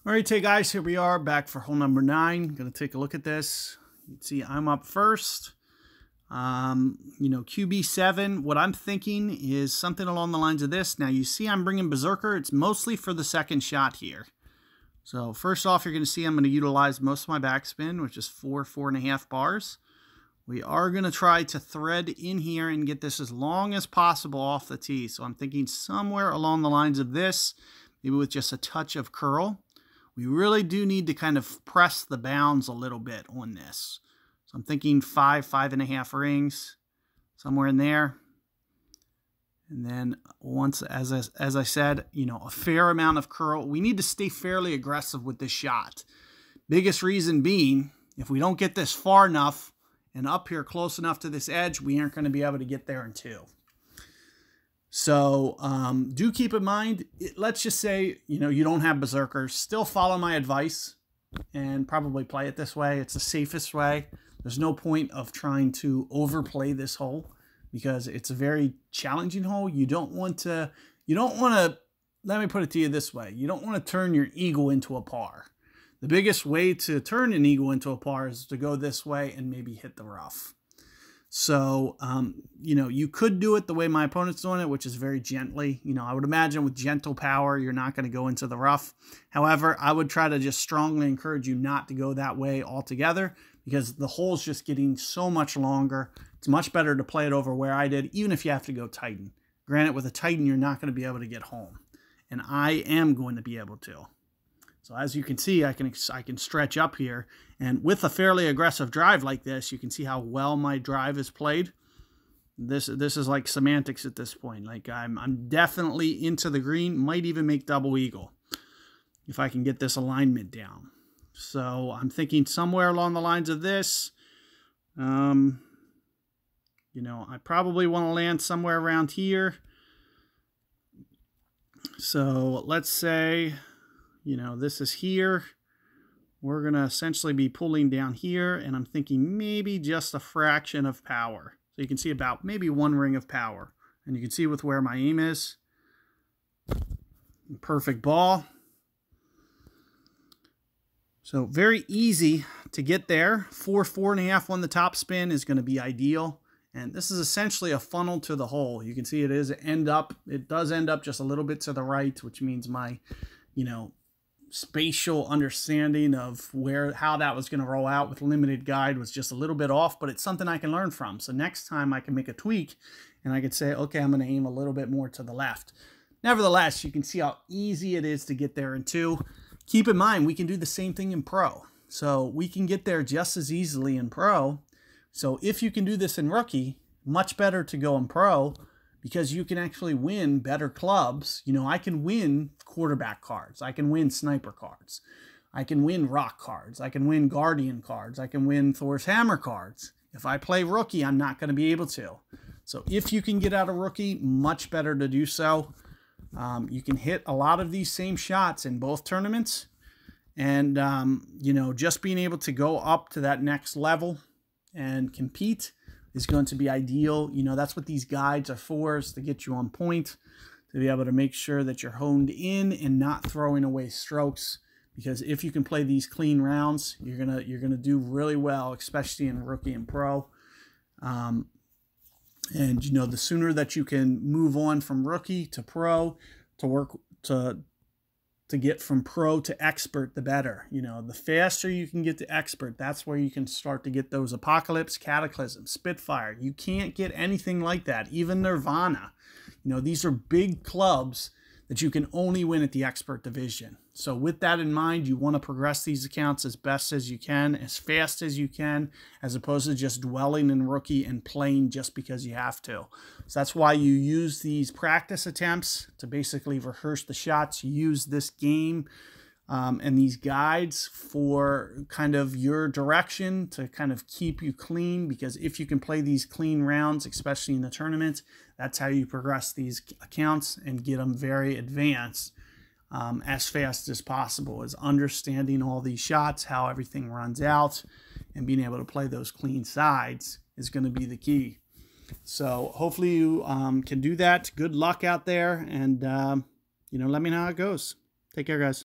All right, hey guys, here we are back for hole number 9. Going to take a look at this. You can see I'm up first. QB7, what I'm thinking is something along the lines of this. Now you see I'm bringing Berserker. It's mostly for the second shot here. So first off, you're going to see I'm going to utilize most of my backspin, which is 4.5 bars. We are going to try to thread in here and get this as long as possible off the tee. So I'm thinking somewhere along the lines of this, maybe with just a touch of curl. We really do need to kind of press the bounds a little bit on this. So I'm thinking 5.5 rings, somewhere in there. And then once, as I said, a fair amount of curl. We need to stay fairly aggressive with this shot. Biggest reason being, if we don't get this far enough and up here close enough to this edge, we aren't going to be able to get there in 2. So do keep in mind, let's just say, you don't have Berserkers. Still follow my advice and probably play it this way. It's the safest way. There's no point of trying to overplay this hole because it's a very challenging hole. You don't want to, let me put it to you this way. You don't want to turn your eagle into a par. The biggest way to turn an eagle into a par is to go this way and maybe hit the rough. So, you could do it the way my opponent's doing it, which is very gently. I would imagine with gentle power, you're not going to go into the rough. However, I would try to just strongly encourage you not to go that way altogether because the hole's just getting so much longer. It's much better to play it over where I did, even if you have to go Titan. Granted, with a Titan, you're not going to be able to get home. And I am going to be able to. So as you can see, I can stretch up here, and with a fairly aggressive drive like this, you can see how well my drive is played. This is like semantics at this point. Like I'm definitely into the green, might even make double eagle if I can get this alignment down. So I'm thinking somewhere along the lines of this. I probably want to land somewhere around here. So let's say, this is here. We're going to essentially be pulling down here, and I'm thinking maybe just a fraction of power. So you can see about maybe 1 ring of power. And you can see with where my aim is. Perfect ball. So very easy to get there. 4.5 on the top spin is going to be ideal. And this is essentially a funnel to the hole. You can see it does end up just a little bit to the right, which means my, spatial understanding of how that was going to roll out with limited guide was just a little bit off, but it's something I can learn from. So next time I can make a tweak and I could say, okay, I'm going to aim a little bit more to the left. Nevertheless, you can see how easy it is to get there in 2. Keep in mind, we can do the same thing in pro. So we can get there just as easily in pro. So if you can do this in rookie, much better to go in pro because you can actually win better clubs. I can win quarterback cards. I can win sniper cards. I can win rock cards. I can win guardian cards. I can win Thor's hammer cards. If I play rookie, I'm not going to be able to. So if you can get out of rookie, much better to do so. You can hit a lot of these same shots in both tournaments. And, just being able to go up to that next level and compete is going to be ideal. That's what these guides are for, is to get you on point, to be able to make sure that you're honed in and not throwing away strokes. Because if you can play these clean rounds, you're gonna do really well, especially in rookie and pro. And the sooner that you can move on from rookie to pro, to work to get from pro to expert, the better. The faster you can get to expert, that's where you can start to get those Apocalypse, Cataclysm, Spitfire. You can't get anything like that. Even Nirvana. These are big clubs that you can only win at the expert division. So with that in mind, you want to progress these accounts as best as you can, as fast as you can, as opposed to just dwelling in rookie and playing just because you have to. So that's why you use these practice attempts to basically rehearse the shots. You use this game and these guides for kind of your direction to kind of keep you clean, because if you can play these clean rounds, especially in the tournament, that's how you progress these accounts and get them very advanced as fast as possible, is understanding all these shots, how everything runs out, and being able to play those clean sides is going to be the key. So hopefully you can do that. Good luck out there, and let me know how it goes. Take care, guys.